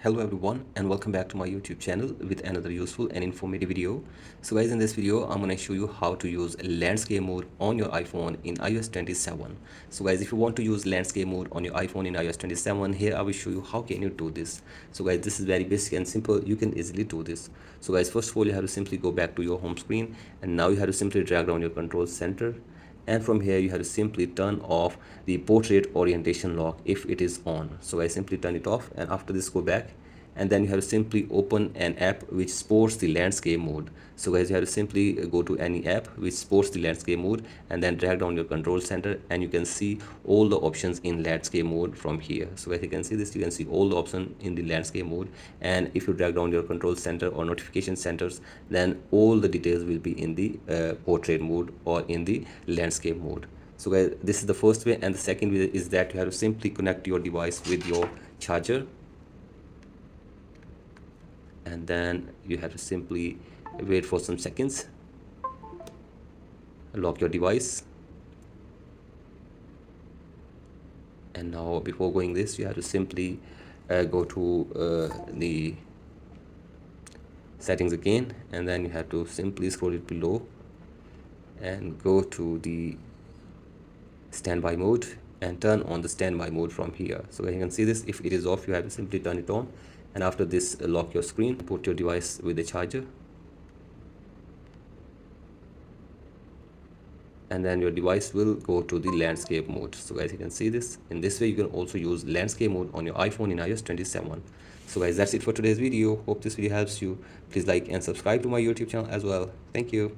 Hello everyone and welcome back to my YouTube channel with another useful and informative video. So guys, in this video I'm going to show you how to use landscape mode on your iPhone in iOS 27. So guys, if you want to use landscape mode on your iPhone in iOS 27, here I will show you how can you do this. So guys, this is very basic and simple. You can easily do this. So guys, first of all you have to simply go back to your home screen, and now you have to simply drag down your control center, and from here you have to simply turn off the portrait orientation lock if it is on. So I simply turn it off, and after this go back, and then you have to simply open an app which supports the landscape mode. So guys, you have to simply go to any app which supports the landscape mode and then drag down your control center, and you can see all the options in landscape mode from here. So as you can see this, you can see all the options in the landscape mode, and if you drag down your control center or notification centers, then all the details will be in the portrait mode or in the landscape mode. So guys, this is the first way, and the second way is that you have to simply connect your device with your charger, and then you have to simply wait for some seconds, lock your device, and now before going this you have to simply go to the settings again, and then you have to simply scroll it below and go to the standby mode and turn on the standby mode from here. So you can see this, if it is off you have to simply turn it on, and after this lock your screen, put your device with the charger, and then your device will go to the landscape mode. So guys, you can see this. In this way you can also use landscape mode on your iPhone in iOS 27. So guys, that's it for today's video. Hope this video helps you. Please like and subscribe to my YouTube channel as well. Thank you.